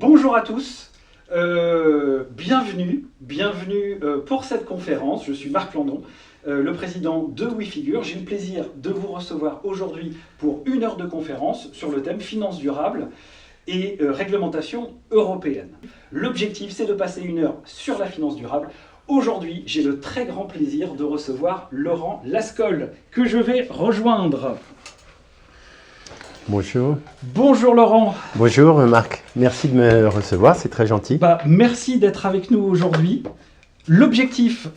Bonjour à tous, bienvenue pour cette conférence. Je suis Marc Landon, le président de WeFigure. J'ai le plaisir de vous recevoir aujourd'hui pour une heure de conférence sur le thème finances durables et réglementation européenne. L'objectif, c'est de passer une heure sur la finance durable. Aujourd'hui, j'ai le très grand plaisir de recevoir Laurent Lascol, que je vais rejoindre. Bonjour. Bonjour Laurent. Bonjour Marc, merci de me recevoir, c'est très gentil. Merci d'être avec nous aujourd'hui. L'objectif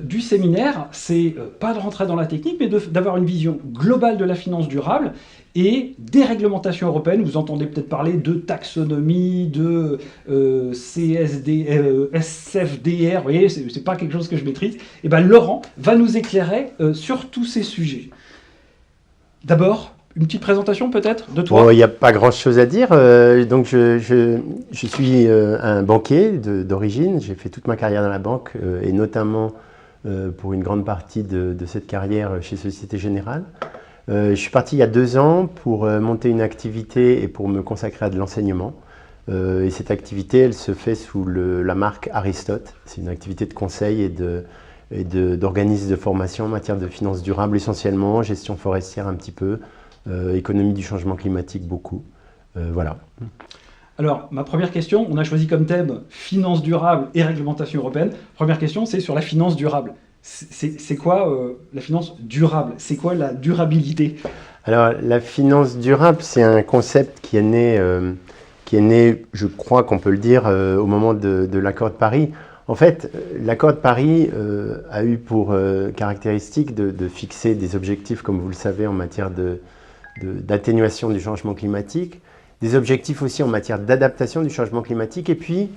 du séminaire, c'est pas de rentrer dans la technique, mais d'avoir une vision globale de la finance durable et des réglementations européennes. Vous entendez peut-être parler de taxonomie, de SFDR, vous voyez, c'est pas quelque chose que je maîtrise. Et ben Laurent va nous éclairer sur tous ces sujets. D'abord, une petite présentation peut-être de toi? Il n'y a pas grand-chose à dire. Donc je suis un banquier d'origine. J'ai fait toute ma carrière dans la banque et notamment pour une grande partie de cette carrière chez Société Générale. Je suis parti il y a 2 ans pour monter une activité et pour me consacrer à de l'enseignement. Et cette activité, elle se fait sous la marque Aristote. C'est une activité de conseil et d'organisme de formation en matière de finances durables essentiellement, gestion forestière un petit peu, économie du changement climatique beaucoup. Voilà. Alors, ma première question, on a choisi comme thème finance durable et réglementation européenne. Première question, c'est sur la finance durable. C'est quoi la finance durable? C'est quoi la durabilité? Alors, la finance durable, c'est un concept qui est né, je crois qu'on peut le dire, au moment de l'accord de Paris. En fait, l'accord de Paris a eu pour caractéristique de fixer des objectifs, comme vous le savez, en matière d'atténuation du changement climatique, des objectifs aussi en matière d'adaptation du changement climatique, et puis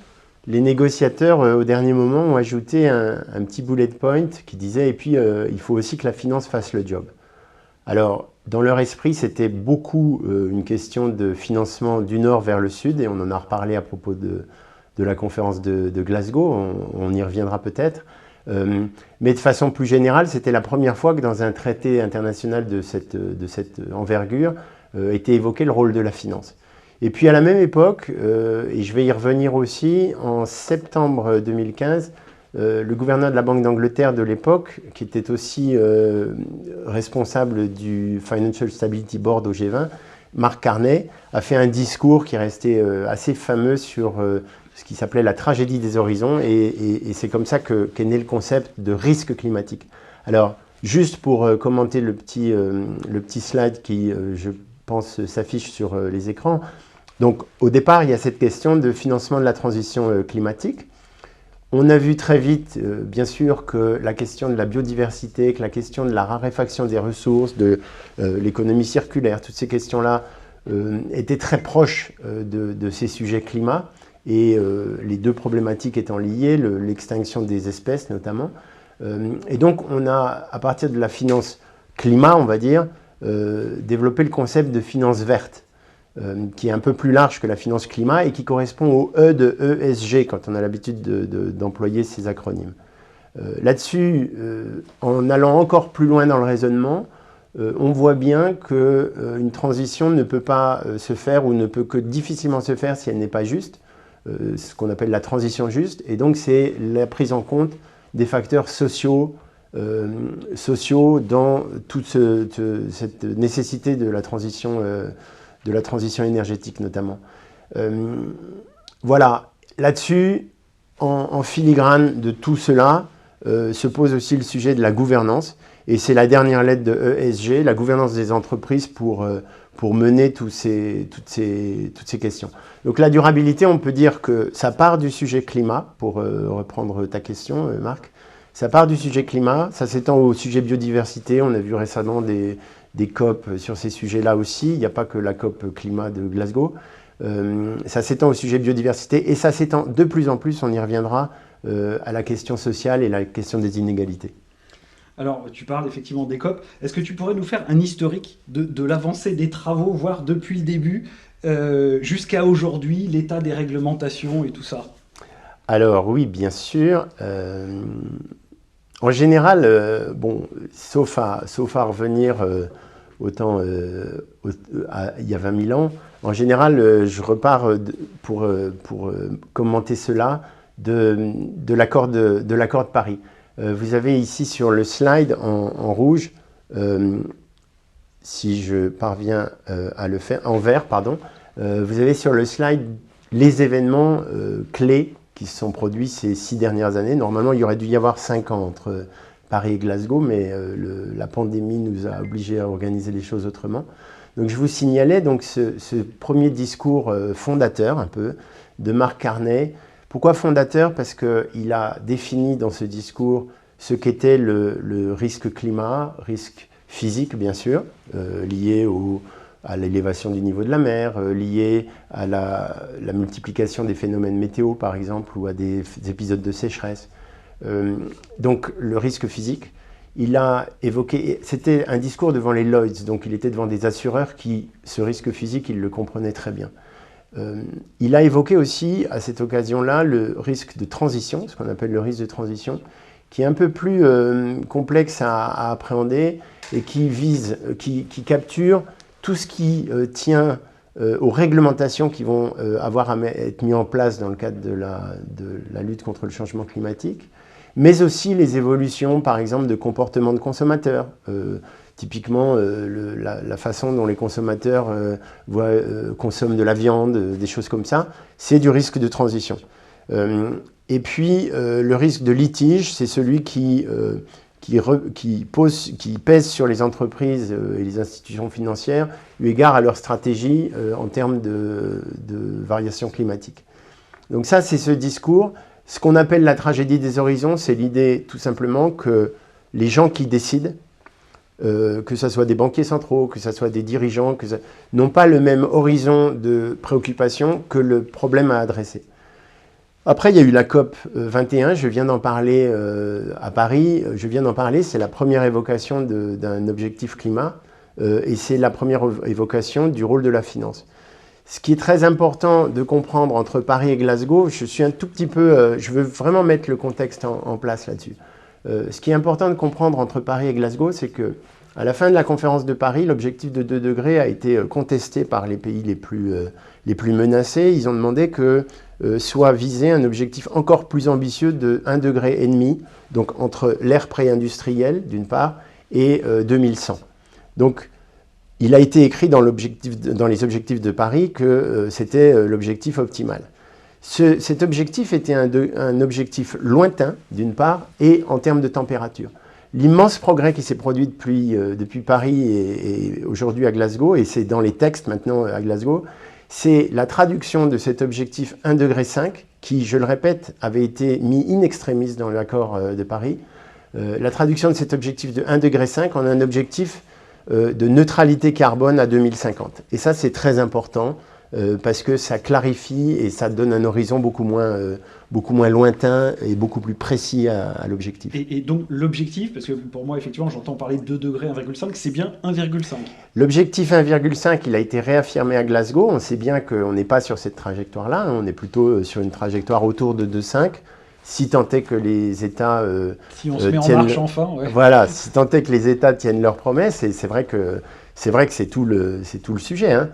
les négociateurs au dernier moment ont ajouté un petit bullet point qui disait, et puis il faut aussi que la finance fasse le job. Alors, dans leur esprit, c'était beaucoup une question de financement du nord vers le sud, et on en a reparlé à propos de la conférence de Glasgow, on y reviendra peut-être. Mais de façon plus générale, c'était la première fois que dans un traité international de cette envergure était évoqué le rôle de la finance. Et puis à la même époque, et je vais y revenir aussi, en septembre 2015, le gouverneur de la Banque d'Angleterre de l'époque, qui était aussi responsable du Financial Stability Board au G20, Mark Carney, a fait un discours qui est resté assez fameux sur ce qui s'appelait la tragédie des horizons, et c'est comme ça qu'est né le concept de risque climatique. Alors, juste pour commenter le petit slide qui, je pense, s'affiche sur les écrans. Donc, au départ, il y a cette question de financement de la transition climatique. On a vu très vite, bien sûr, que la question de la biodiversité, que la question de la raréfaction des ressources, de l'économie circulaire, toutes ces questions-là étaient très proches de ces sujets climat. Et les deux problématiques étant liées, l'extinction des espèces notamment. Et donc on a, à partir de la finance climat, on va dire, développé le concept de finance verte, qui est un peu plus large que la finance climat et qui correspond au E de ESG, quand on a l'habitude d'employer ces acronymes. Là-dessus, en allant encore plus loin dans le raisonnement, on voit bien qu'une transition ne peut pas se faire ou ne peut que difficilement se faire si elle n'est pas juste. Ce qu'on appelle la transition juste, et donc c'est la prise en compte des facteurs sociaux dans toute cette nécessité de la transition énergétique notamment. Voilà, là-dessus, en filigrane de tout cela, se pose aussi le sujet de la gouvernance, et c'est la dernière lettre de ESG, la gouvernance des entreprises pour mener toutes ces questions. Donc la durabilité, on peut dire que ça part du sujet climat, pour reprendre ta question, Marc. Ça part du sujet climat, ça s'étend au sujet biodiversité. On a vu récemment des COP sur ces sujets-là aussi. Il n'y a pas que la COP climat de Glasgow. Ça s'étend au sujet biodiversité et ça s'étend de plus en plus, on y reviendra, à la question sociale et la question des inégalités. Alors, tu parles effectivement des COP. Est-ce que tu pourrais nous faire un historique de l'avancée des travaux, voire depuis le début, jusqu'à aujourd'hui, l'état des réglementations et tout ça? Alors oui, bien sûr. En général, bon, sauf à revenir autant il y a 20 000 ans. En général, je repars pour commenter cela de l'accord de Paris. Vous avez ici sur le slide en rouge, si je parviens à le faire, en vert, pardon, vous avez sur le slide les événements clés qui se sont produits ces 6 dernières années. Normalement, il y aurait dû y avoir 5 ans entre Paris et Glasgow, mais la pandémie nous a obligés à organiser les choses autrement. Donc je vous signalais donc ce premier discours fondateur, un peu, de Mark Carney. Pourquoi fondateur? Parce qu'il a défini dans ce discours ce qu'était le risque climat, risque physique bien sûr, lié à l'élévation du niveau de la mer, lié à la multiplication des phénomènes météo par exemple, ou à des épisodes de sécheresse. Donc le risque physique, il a évoqué, c'était un discours devant les Lloyds, donc il était devant des assureurs qui, ce risque physique, ils le comprenaient très bien. Il a évoqué aussi à cette occasion-là le risque de transition, ce qu'on appelle le risque de transition, qui est un peu plus complexe à appréhender et qui capture tout ce qui tient aux réglementations qui vont avoir à être mises en place dans le cadre de la lutte contre le changement climatique, mais aussi les évolutions, par exemple, de comportement de consommateurs. Typiquement, la façon dont les consommateurs consomment de la viande, des choses comme ça, c'est du risque de transition. Et puis, le risque de litige, c'est celui qui pèse sur les entreprises et les institutions financières, eu égard à leur stratégie en termes de variation climatique. Donc ça, c'est ce discours. Ce qu'on appelle la tragédie des horizons, c'est l'idée tout simplement que les gens qui décident, que ce soit des banquiers centraux, que ce soit des dirigeants, n'ont pas le même horizon de préoccupation que le problème à adresser. Après, il y a eu la COP 21, je viens d'en parler à Paris, c'est la première évocation d'un objectif climat et c'est la première évocation du rôle de la finance. Ce qui est très important de comprendre entre Paris et Glasgow, je suis un tout petit peu, je veux vraiment mettre le contexte en place là-dessus. Ce qui est important de comprendre entre Paris et Glasgow, c'est que à la fin de la conférence de Paris, l'objectif de 2 degrés a été contesté par les pays les plus menacés. Ils ont demandé que soit visé un objectif encore plus ambitieux de 1,5 degré, donc entre l'ère pré-industrielle d'une part et 2100. Donc il a été écrit dans les objectifs de Paris que c'était l'objectif optimal. Cet objectif était un objectif lointain, d'une part, et en termes de température. L'immense progrès qui s'est produit depuis Paris et aujourd'hui à Glasgow, et c'est dans les textes maintenant à Glasgow, c'est la traduction de cet objectif 1,5 degré, qui, je le répète, avait été mis in extremis dans l'accord de Paris, la traduction de cet objectif de 1,5 degré en un objectif de neutralité carbone à 2050. Et ça, c'est très important parce que ça clarifie et ça donne un horizon beaucoup moins lointain et beaucoup plus précis à l'objectif. Et donc l'objectif, parce que pour moi, effectivement, j'entends parler de 2 degrés, 1,5, c'est bien 1,5. L'objectif 1,5, il a été réaffirmé à Glasgow. On sait bien qu'on n'est pas sur cette trajectoire-là, on est plutôt sur une trajectoire autour de 2,5. Si tant est que les États si on se met en marche enfin, ouais. Voilà, si tant est que les États tiennent leurs promesses, et c'est vrai que c'est tout le sujet, hein.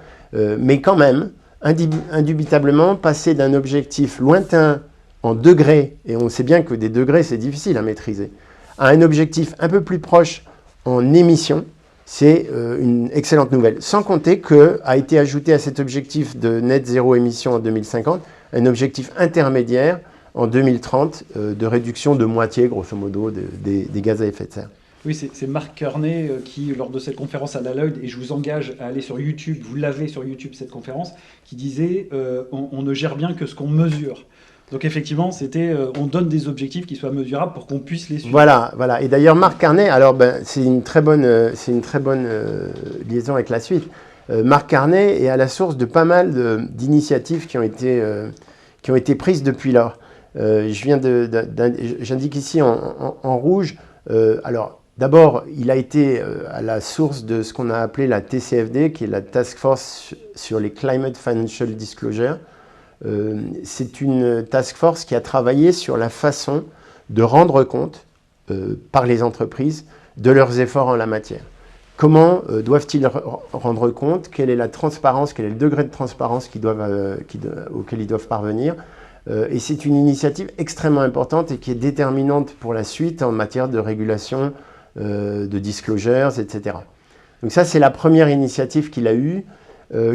Mais quand même, indubitablement, passer d'un objectif lointain en degrés, et on sait bien que des degrés c'est difficile à maîtriser, à un objectif un peu plus proche en émissions, c'est une excellente nouvelle. Sans compter qu'a été ajouté à cet objectif de net zéro émission en 2050, un objectif intermédiaire en 2030 de réduction de moitié, grosso modo, des gaz à effet de serre. Oui, c'est Mark Carney qui, lors de cette conférence à la Lloyd, et je vous engage à aller sur YouTube, vous l'avez sur YouTube cette conférence, qui disait on ne gère bien que ce qu'on mesure. Donc effectivement, on donne des objectifs qui soient mesurables pour qu'on puisse les suivre. Voilà. Et d'ailleurs, Mark Carney, alors c'est une très bonne liaison avec la suite. Mark Carney est à la source de pas mal d'initiatives qui ont été prises depuis lors. J'indique ici en rouge. Alors, d'abord, il a été à la source de ce qu'on a appelé la TCFD, qui est la Task Force sur les Climate Financial Disclosure. C'est une task force qui a travaillé sur la façon de rendre compte par les entreprises de leurs efforts en la matière. comment doivent-ils rendre compte, quelle est la transparence, quel est le degré de transparence auquel ils doivent parvenir. Et c'est une initiative extrêmement importante et qui est déterminante pour la suite en matière de régulation, de disclosures, etc. Donc ça, c'est la première initiative qu'il a eue,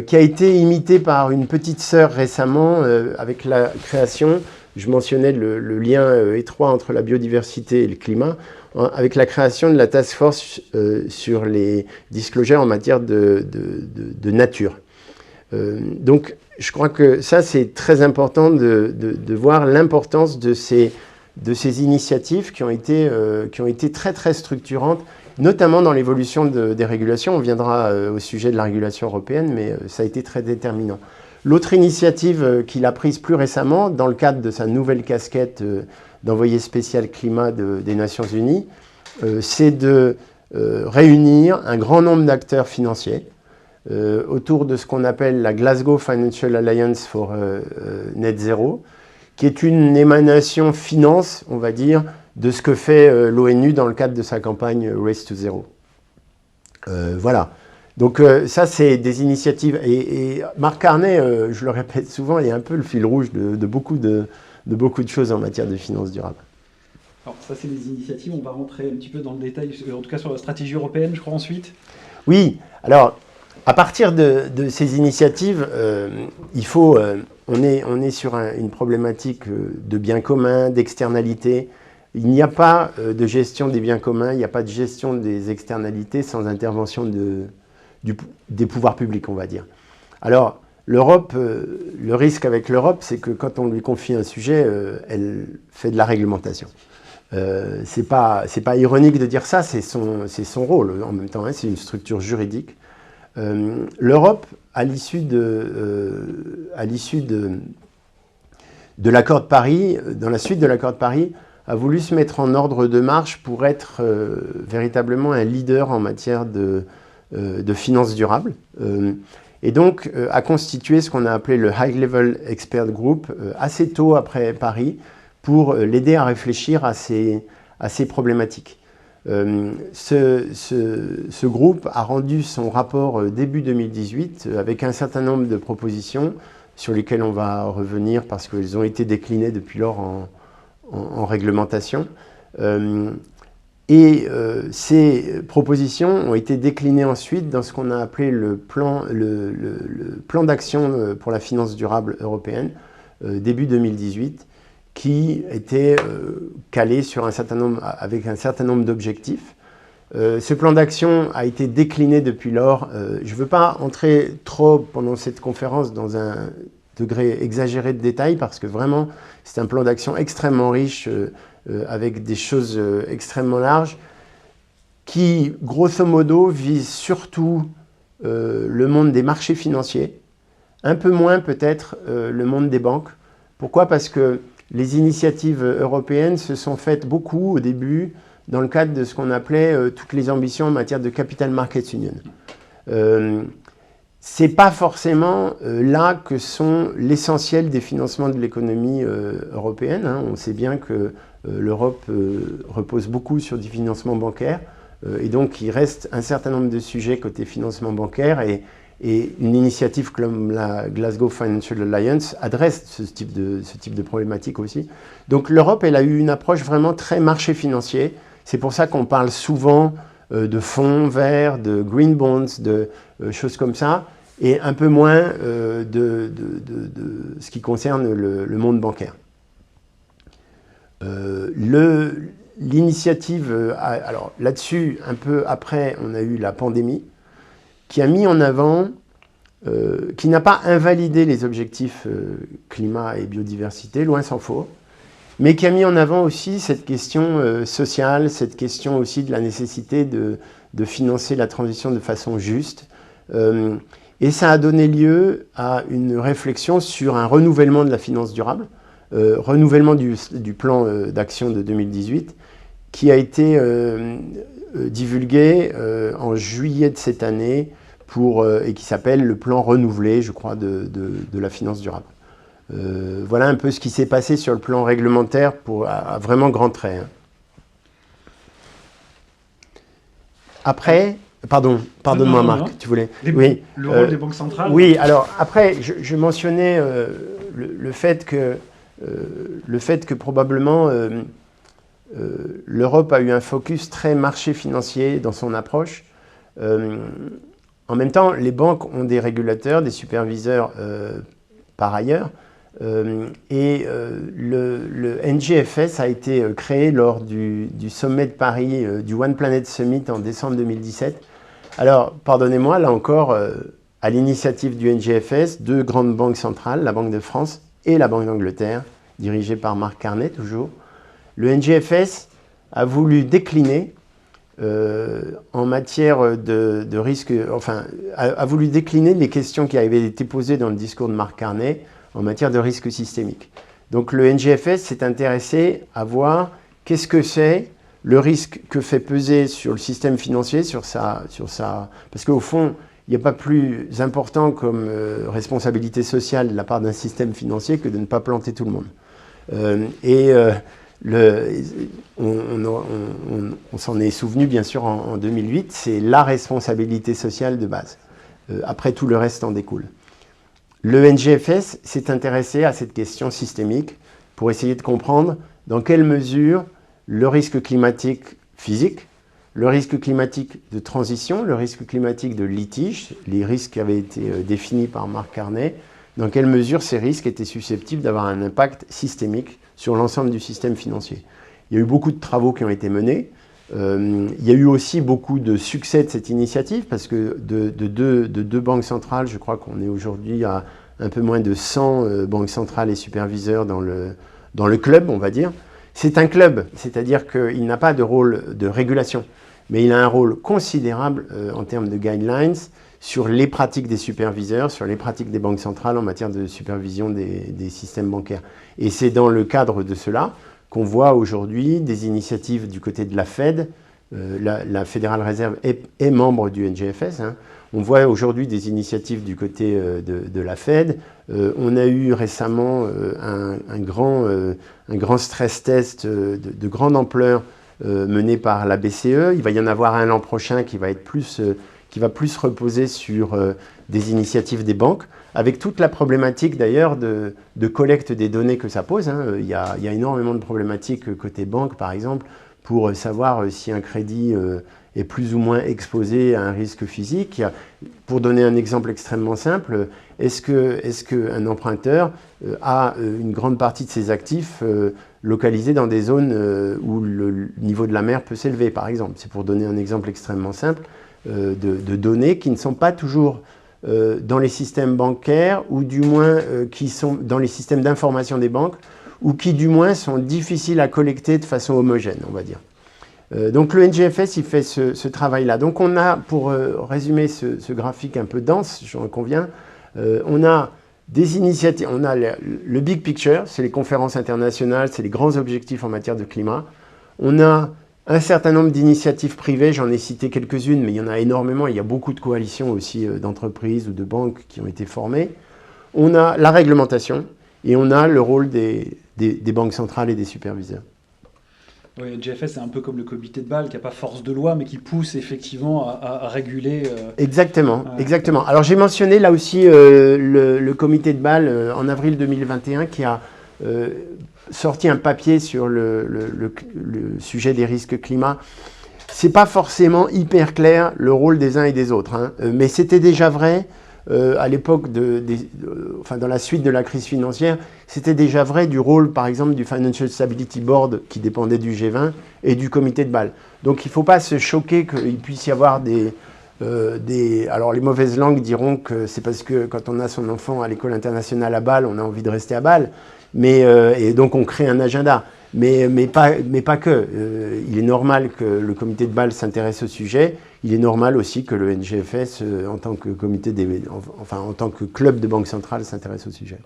qui a été imitée par une petite sœur récemment avec la création, je mentionnais le lien étroit entre la biodiversité et le climat, avec la création de la task force sur les disclosures en matière de nature. Donc, je crois que ça, c'est très important de voir l'importance de ces initiatives qui ont été très, très structurantes, notamment dans l'évolution des régulations. On viendra au sujet de la régulation européenne, mais ça a été très déterminant. L'autre initiative qu'il a prise plus récemment, dans le cadre de sa nouvelle casquette d'envoyé spécial climat des Nations Unies, c'est de réunir un grand nombre d'acteurs financiers autour de ce qu'on appelle la Glasgow Financial Alliance for Net Zero, qui est une émanation finance, on va dire, de ce que fait l'ONU dans le cadre de sa campagne Race to Zero. Voilà. Donc ça, c'est des initiatives. Et Mark Carney, je le répète souvent, il est un peu le fil rouge de beaucoup de choses en matière de finances durables. Alors ça, c'est des initiatives. On va rentrer un petit peu dans le détail, en tout cas sur la stratégie européenne, je crois, ensuite. Oui. Alors, à partir de ces initiatives, on est sur une problématique de biens communs, d'externalité. Il n'y a pas de gestion des biens communs, il n'y a pas de gestion des externalités sans intervention des pouvoirs publics, on va dire. Alors, l'Europe, le risque avec l'Europe, c'est que quand on lui confie un sujet, elle fait de la réglementation. C'est pas ironique de dire ça, c'est son rôle en même temps, hein, c'est une structure juridique. L'Europe, à l'issue de l'accord de Paris, dans la suite de l'accord de Paris, a voulu se mettre en ordre de marche pour être véritablement un leader en matière de finances durables. Et donc a constitué ce qu'on a appelé le High Level Expert Group assez tôt après Paris pour l'aider à réfléchir à ces problématiques. Ce groupe a rendu son rapport début 2018 avec un certain nombre de propositions sur lesquelles on va revenir parce qu'elles ont été déclinées depuis lors en réglementation. Ces propositions ont été déclinées ensuite dans ce qu'on a appelé le plan d'action pour la finance durable européenne, début 2018, qui était calé sur avec un certain nombre d'objectifs. Ce plan d'action a été décliné depuis lors. Je ne veux pas entrer trop pendant cette conférence dans un degré exagéré de détail parce que vraiment c'est un plan d'action extrêmement riche avec des choses extrêmement larges qui grosso modo vise surtout le monde des marchés financiers, un peu moins peut-être le monde des banques. Pourquoi? Parce que les initiatives européennes se sont faites beaucoup au début dans le cadre de ce qu'on appelait toutes les ambitions en matière de Capital Markets Union. Ce n'est pas forcément là que sont l'essentiel des financements de l'économie européenne. Hein. On sait bien que l'Europe repose beaucoup sur du financement bancaire et donc il reste un certain nombre de sujets côté financement bancaire et une initiative comme la Glasgow Financial Alliance adresse ce type de problématique aussi. Donc l'Europe, elle a eu une approche vraiment très marché financier. C'est pour ça qu'on parle souvent de fonds verts, de green bonds, de choses comme ça, et un peu moins de ce qui concerne le monde bancaire. L'initiative, alors là-dessus, un peu après, on a eu la pandémie, qui a mis en avant, qui n'a pas invalidé les objectifs climat et biodiversité, loin s'en faut, mais qui a mis en avant aussi cette question sociale, cette question aussi de la nécessité de financer la transition de façon juste. Et ça a donné lieu à une réflexion sur un renouvellement de la finance durable, renouvellement du plan d'action de 2018, qui a été divulgué en juillet de cette année et qui s'appelle le plan renouvelé, je crois, de la finance durable. Voilà un peu ce qui s'est passé sur le plan réglementaire à vraiment grands traits. Hein. Après, Pardonne-moi Non. Marc, tu voulais... Oui, le rôle des banques centrales. Oui, alors après, je mentionnais le fait que probablement l'Europe a eu un focus très marché financier dans son approche. En même temps, les banques ont des régulateurs, des superviseurs par ailleurs. Le NGFS a été créé lors du sommet de Paris, du One Planet Summit en décembre 2017. Alors, pardonnez-moi, là encore, à l'initiative du NGFS, deux grandes banques centrales, la Banque de France et la Banque d'Angleterre, dirigée par Marc Carnet toujours, le NGFS a voulu décliner en matière de risque, enfin, a voulu décliner les questions qui avaient été posées dans le discours de Marc Carnet en matière de risque systémique. Donc le NGFS s'est intéressé à voir qu'est-ce que c'est le risque que fait peser sur le système financier, parce qu'au fond, il n'y a pas plus important comme responsabilité sociale de la part d'un système financier que de ne pas planter tout le monde. On s'en est souvenu bien sûr en 2008, c'est la responsabilité sociale de base. Après, tout le reste en découle. Le NGFS s'est intéressé à cette question systémique pour essayer de comprendre dans quelle mesure le risque climatique physique, le risque climatique de transition, le risque climatique de litige, les risques qui avaient été définis par Marc Carnet, dans quelle mesure ces risques étaient susceptibles d'avoir un impact systémique sur l'ensemble du système financier. Il y a eu beaucoup de travaux qui ont été menés. Il y a eu aussi beaucoup de succès de cette initiative parce que de deux banques centrales, je crois qu'on est aujourd'hui à un peu moins de 100 banques centrales et superviseurs dans le club, on va dire. C'est un club, c'est-à-dire qu'il n'a pas de rôle de régulation, mais il a un rôle considérable en termes de guidelines sur les pratiques des superviseurs, sur les pratiques des banques centrales en matière de supervision des systèmes bancaires. Et c'est dans le cadre de cela qu'on voit aujourd'hui des initiatives du côté de la Fed. La Federal Reserve est membre du NGFS. Hein. On voit aujourd'hui des initiatives du côté de la Fed. On a eu récemment un grand stress test de grande ampleur mené par la BCE. Il va y en avoir un l'an prochain qui va plus reposer sur des initiatives des banques, avec toute la problématique d'ailleurs de collecte des données que ça pose. Hein. Il y a énormément de problématiques côté banque, par exemple, pour savoir si un crédit est plus ou moins exposé à un risque physique. Pour donner un exemple extrêmement simple, est-ce qu'un emprunteur a une grande partie de ses actifs localisés dans des zones où le niveau de la mer peut s'élever, par exemple? C'est pour donner un exemple extrêmement simple de données qui ne sont pas toujours dans les systèmes bancaires, ou du moins qui sont dans les systèmes d'information des banques, ou qui du moins sont difficiles à collecter de façon homogène, on va dire. Donc le NGFS, il fait ce travail-là. Donc on a, pour résumer ce graphique un peu dense, j'en conviens, on a des initiatives, on a le big picture, c'est les conférences internationales, c'est les grands objectifs en matière de climat. On a un certain nombre d'initiatives privées, j'en ai cité quelques-unes, mais il y en a énormément, il y a beaucoup de coalitions aussi d'entreprises ou de banques qui ont été formées. On a la réglementation et on a le rôle des banques centrales et des superviseurs. Oui, le GFS, c'est un peu comme le comité de Bâle qui n'a pas force de loi, mais qui pousse effectivement à réguler. Exactement, exactement. Alors j'ai mentionné là aussi le comité de Bâle en avril 2021 qui a sorti un papier sur le sujet des risques climat. C'est pas forcément hyper clair le rôle des uns et des autres, hein, mais c'était déjà vrai à l'époque enfin dans la suite de la crise financière, c'était déjà vrai du rôle par exemple du Financial Stability Board qui dépendait du G20 et du comité de Bâle. Donc il ne faut pas se choquer qu'il puisse y avoir alors les mauvaises langues diront que c'est parce que quand on a son enfant à l'école internationale à Bâle, on a envie de rester à Bâle, et donc on crée un agenda. Mais pas que. Il est normal que le comité de Bâle s'intéresse au sujet. Il est normal aussi que le NGFS, en tant que en tant que club de banque centrale, s'intéresse au sujet.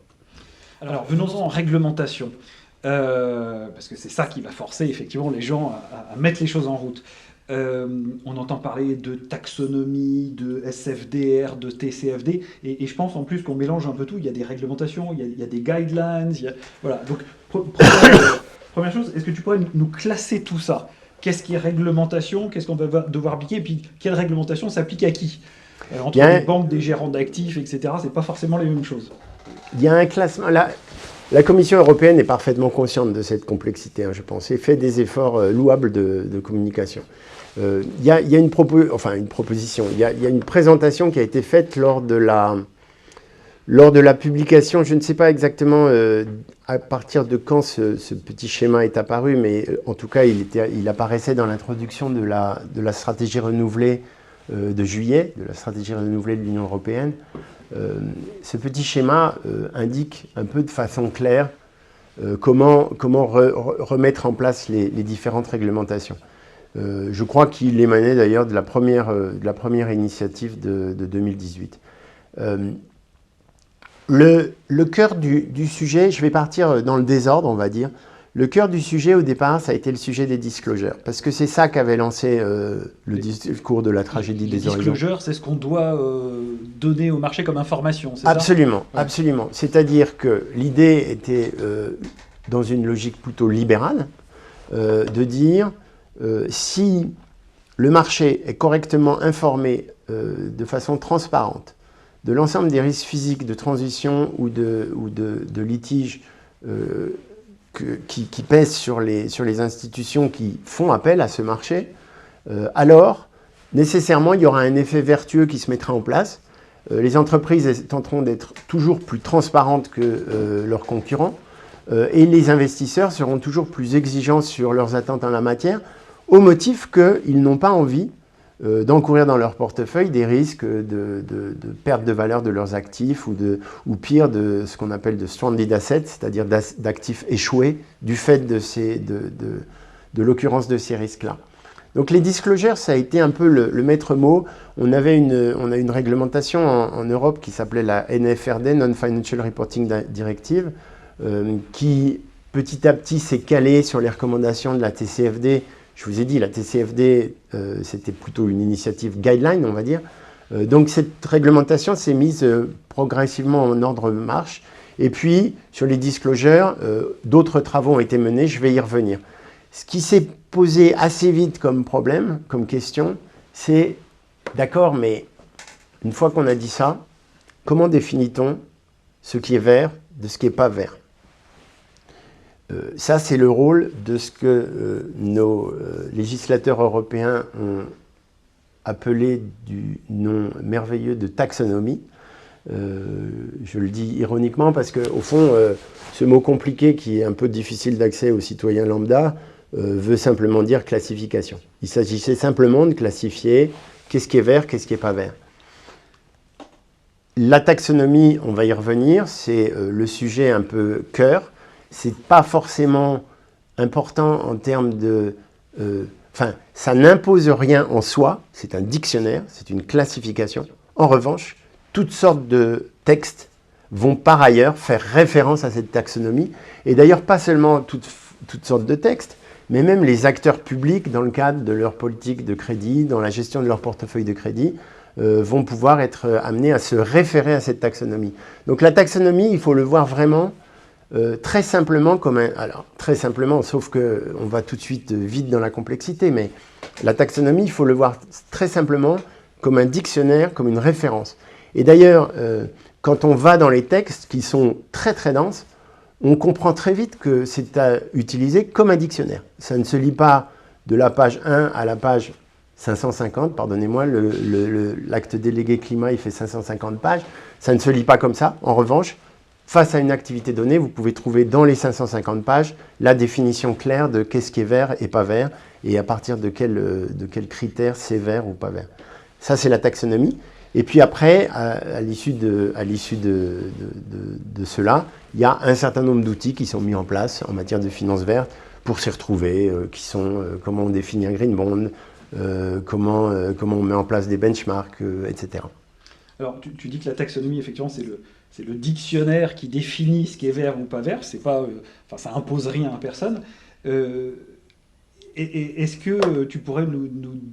Alors venons-en en réglementation, parce que c'est ça qui va forcer effectivement les gens à mettre les choses en route. On entend parler de taxonomie, de SFDR, de TCFD, et je pense en plus qu'on mélange un peu tout. Il y a des réglementations, il y a des guidelines, voilà. Donc première chose, est-ce que tu pourrais nous classer tout ça? qu'est-ce qui est réglementation, qu'est-ce qu'on va devoir appliquer, et puis quelle réglementation s'applique à qui. Entre les banques, des gérants d'actifs, etc., c'est pas forcément les mêmes choses. Il y a un classement. La Commission européenne est parfaitement consciente de cette complexité, je pense, et fait des efforts louables de communication. Il y a une proposition, il y a une présentation qui a été faite lors de la publication, je ne sais pas exactement à partir de quand ce petit schéma est apparu, mais en tout cas, il apparaissait dans l'introduction de la stratégie renouvelée de juillet, de la stratégie renouvelée de l'Union européenne. Ce petit schéma indique un peu de façon claire comment remettre en place les différentes réglementations. Je crois qu'il émanait d'ailleurs de la première initiative de 2018. Le cœur du sujet, je vais partir dans le désordre, on va dire. Le cœur du sujet, au départ, ça a été le sujet des disclosures, parce que c'est ça qu'avait lancé le discours de la tragédie des horizons. Les disclosures, c'est ce qu'on doit donner au marché comme information, c'est absolument, ça? Absolument. C'est-à-dire que l'idée était, dans une logique plutôt libérale, de dire si le marché est correctement informé de façon transparente de l'ensemble des risques physiques de transition ou de litiges qui pèsent sur les institutions qui font appel à ce marché, alors nécessairement il y aura un effet vertueux qui se mettra en place. Les entreprises tenteront d'être toujours plus transparentes que leurs concurrents et les investisseurs seront toujours plus exigeants sur leurs attentes en la matière au motif qu'ils n'ont pas envie d'encourir dans leur portefeuille des risques de perte de valeur de leurs actifs ou pire de ce qu'on appelle de stranded assets, c'est-à-dire d'actifs échoués du fait de l'occurrence de ces risques-là. Donc les disclosures, ça a été un peu le maître mot. On a une réglementation en Europe qui s'appelait la NFRD, Non-Financial Reporting Directive, qui petit à petit s'est calée sur les recommandations de la TCFD. Je vous ai dit, la TCFD, c'était plutôt une initiative guideline, on va dire. Donc cette réglementation s'est mise progressivement en ordre de marche. Et puis, sur les disclosures, d'autres travaux ont été menés, je vais y revenir. Ce qui s'est posé assez vite comme problème, comme question, c'est, d'accord, mais une fois qu'on a dit ça, comment définit-on ce qui est vert de ce qui n'est pas vert ? Ça, c'est le rôle de ce que nos législateurs européens ont appelé du nom merveilleux de taxonomie. Je le dis ironiquement parce qu'au fond, ce mot compliqué qui est un peu difficile d'accès aux citoyens lambda veut simplement dire classification. Il s'agissait simplement de classifier qu'est-ce qui est vert, qu'est-ce qui n'est pas vert. La taxonomie, on va y revenir, c'est le sujet un peu cœur. C'est pas forcément important en termes de... ça n'impose rien en soi, c'est un dictionnaire, c'est une classification. En revanche, toutes sortes de textes vont par ailleurs faire référence à cette taxonomie. Et d'ailleurs, pas seulement toutes sortes de textes, mais même les acteurs publics, dans le cadre de leur politique de crédit, dans la gestion de leur portefeuille de crédit, vont pouvoir être amenés à se référer à cette taxonomie. Donc la taxonomie, il faut le voir vraiment très simplement comme un... Alors, très simplement, sauf qu'on va tout de suite vite dans la complexité, mais la taxonomie, il faut le voir très simplement comme un dictionnaire, comme une référence. Et d'ailleurs, quand on va dans les textes qui sont très très denses, on comprend très vite que c'est à utiliser comme un dictionnaire. Ça ne se lit pas de la page 1 à la page 550, pardonnez-moi, l'acte délégué climat, il fait 550 pages. Ça ne se lit pas comme ça. En revanche, face à une activité donnée, vous pouvez trouver dans les 550 pages la définition claire de qu'est-ce qui est vert et pas vert, et à partir de quels critères c'est vert ou pas vert. Ça, c'est la taxonomie. Et puis après, à l'issue de cela, il y a un certain nombre d'outils qui sont mis en place en matière de finances vertes pour s'y retrouver, qui sont comment on définit un green bond, comment on met en place des benchmarks, etc. Alors, tu dis que la taxonomie, effectivement, c'est le dictionnaire qui définit ce qui est vert ou pas vert. C'est pas, ça impose rien à personne. Est-ce que tu pourrais nous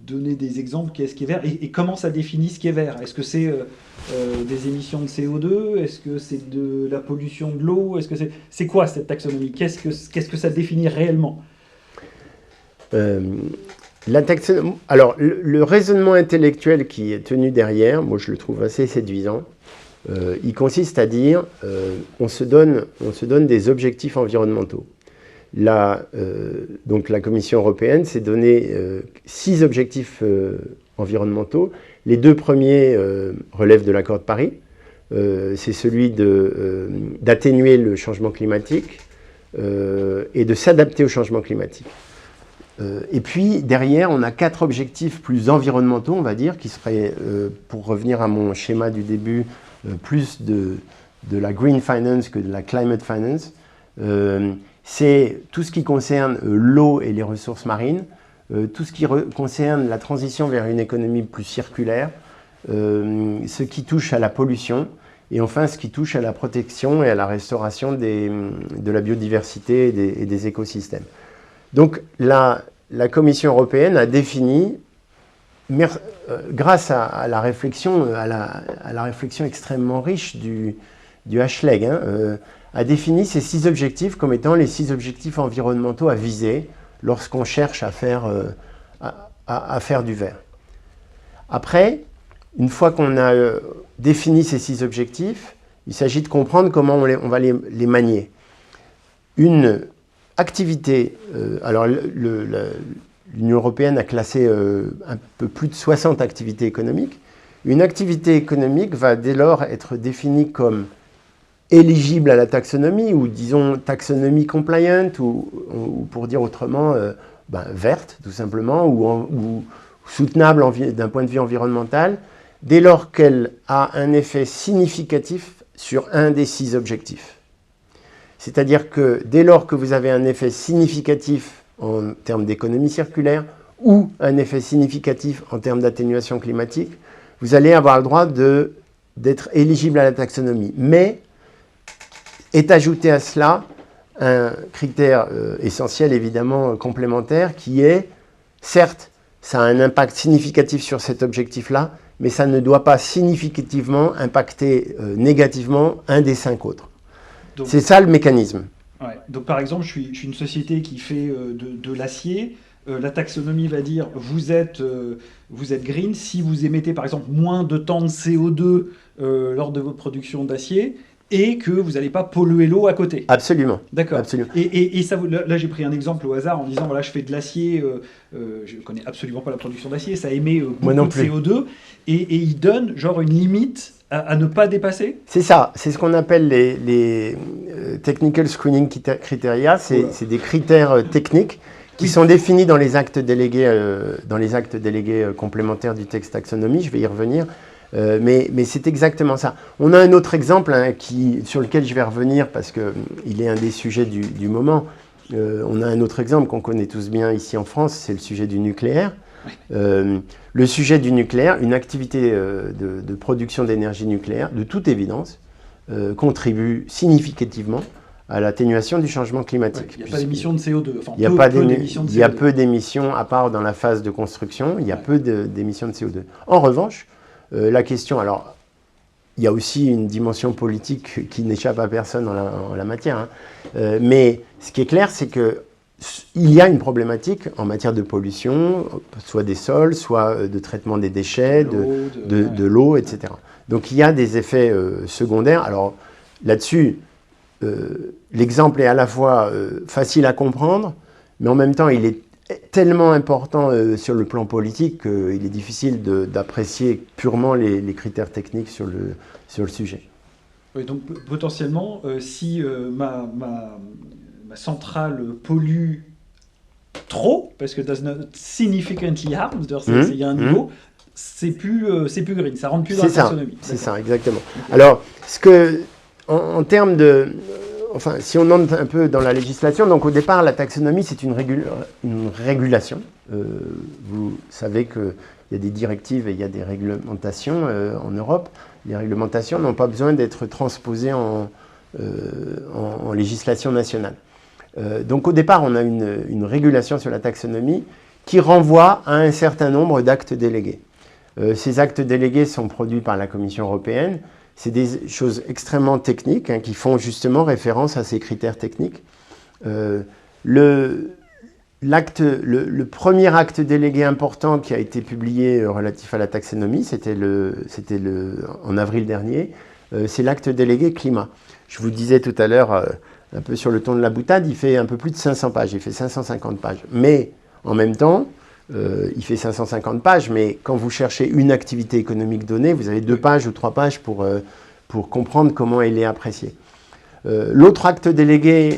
donner des exemples qu'est-ce qui est vert et comment ça définit ce qui est vert? Est-ce que c'est des émissions de CO2? Est-ce que c'est de la pollution de l'eau? Est-ce que c'est quoi cette taxonomie? Qu'est-ce que ça définit réellement? Alors, le raisonnement intellectuel qui est tenu derrière, moi je le trouve assez séduisant. Il consiste à dire on se donne des objectifs environnementaux. Donc la Commission européenne s'est donné 6 objectifs environnementaux. Les 2 premiers relèvent de l'accord de Paris. C'est celui d'atténuer le changement climatique et de s'adapter au changement climatique. Et puis, derrière, on a 4 objectifs plus environnementaux, on va dire, qui seraient, pour revenir à mon schéma du début, plus de la green finance que de la climate finance. C'est tout ce qui concerne l'eau et les ressources marines, tout ce qui concerne la transition vers une économie plus circulaire, ce qui touche à la pollution, et enfin ce qui touche à la protection et à la restauration de la biodiversité et des écosystèmes. Donc la Commission européenne a défini, grâce à la réflexion extrêmement riche du H-Leg, a défini ces 6 objectifs comme étant les 6 objectifs environnementaux à viser lorsqu'on cherche à faire du vert. Après, une fois qu'on a défini ces 6 objectifs, il s'agit de comprendre comment on va les manier. Une activité, alors l'Union européenne a classé un peu plus de 60 activités économiques. Une activité économique va dès lors être définie comme éligible à la taxonomie, ou disons taxonomie compliant, ou pour dire autrement, verte tout simplement, ou soutenable d'un point de vue environnemental, dès lors qu'elle a un effet significatif sur un des 6 objectifs. C'est-à-dire que dès lors que vous avez un effet significatif en termes d'économie circulaire ou un effet significatif en termes d'atténuation climatique, vous allez avoir le droit d'être éligible à la taxonomie. Mais est ajouté à cela un critère essentiel, évidemment complémentaire, qui est, certes, ça a un impact significatif sur cet objectif-là, mais ça ne doit pas significativement impacter négativement un des 5 autres. C'est ça le mécanisme. Ouais. Donc par exemple, je suis une société qui fait de l'acier. La taxonomie va dire vous êtes green si vous émettez par exemple moins de tonnes de CO2 lors de votre production d'acier et que vous n'allez pas polluer l'eau à côté. Absolument. D'accord. Absolument. Et ça, là j'ai pris un exemple au hasard en disant voilà, je fais de l'acier, je ne connais absolument pas la production d'acier, ça émet beaucoup de CO2 et il donne genre une limite à ne pas dépasser. C'est ça, c'est ce qu'on appelle les Technical Screening Criteria, c'est des critères techniques qui sont définis dans les actes délégués, complémentaires du texte taxonomie, je vais y revenir. Mais c'est exactement ça. On a un autre exemple sur lequel je vais revenir parce qu'il est un des sujets du moment. On a un autre exemple qu'on connaît tous bien ici en France, c'est le sujet du nucléaire. Le sujet du nucléaire, une activité de production d'énergie nucléaire, de toute évidence, contribue significativement à l'atténuation du changement climatique. Il n'y a pas d'émissions de CO2. Enfin, il y a peu d'émissions, à part dans la phase de construction, il y a peu d'émissions de CO2. En revanche, la question, alors, il y a aussi une dimension politique qui n'échappe à personne en la matière, mais ce qui est clair, c'est qu'il y a une problématique en matière de pollution, soit des sols, soit de traitement des déchets, de l'eau, etc. Donc il y a des effets secondaires. Alors là-dessus, l'exemple est à la fois facile à comprendre, mais en même temps, il est tellement important sur le plan politique qu'il est difficile d'apprécier purement les critères techniques sur le sujet. Oui, donc potentiellement, si ma centrale pollue trop, parce que does not significantly harm, il y a un niveau, c'est plus green, ça rentre plus dans la taxonomie. C'est ça, exactement. Alors, en termes de... Enfin, si on entre un peu dans la législation, donc au départ, la taxonomie, c'est une régulation. Vous savez qu'il y a des directives et il y a des réglementations en Europe. Les réglementations n'ont pas besoin d'être transposées en législation nationale. Donc au départ, on a une régulation sur la taxonomie qui renvoie à un certain nombre d'actes délégués. Ces actes délégués sont produits par la Commission européenne. C'est des choses extrêmement techniques qui font justement référence à ces critères techniques. le premier acte délégué important qui a été publié relatif à la taxonomie, c'était en avril dernier, c'est l'acte délégué climat. Je vous disais tout à l'heure, un peu sur le ton de la boutade, il fait un peu plus de 500 pages, il fait 550 pages. Mais en même temps, il fait 550 pages, mais quand vous cherchez une activité économique donnée, vous avez 2 pages ou 3 pages pour comprendre comment elle est appréciée. L'autre acte délégué,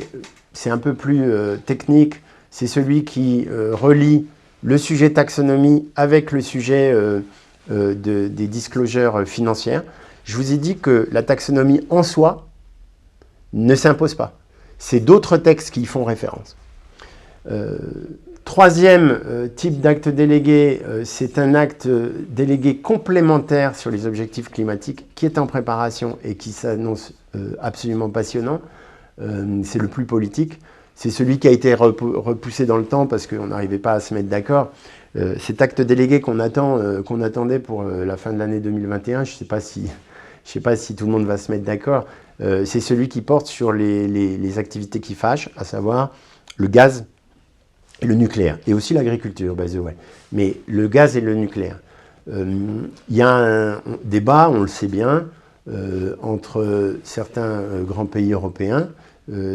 c'est un peu plus technique, c'est celui qui relie le sujet taxonomie avec le sujet des disclosures financières. Je vous ai dit que la taxonomie en soi ne s'impose pas. C'est d'autres textes qui y font référence. Troisième type d'acte délégué, c'est un acte délégué complémentaire sur les objectifs climatiques qui est en préparation et qui s'annonce absolument passionnant. C'est le plus politique. C'est celui qui a été repoussé dans le temps parce qu'on n'arrivait pas à se mettre d'accord. Cet acte délégué qu'on attendait pour la fin de l'année 2021, je ne sais pas si tout le monde va se mettre d'accord, c'est celui qui porte sur les activités qui fâchent, à savoir le gaz et le nucléaire, et aussi l'agriculture, by the way. Mais le gaz et le nucléaire. Il y a un débat, on le sait bien, entre certains grands pays européens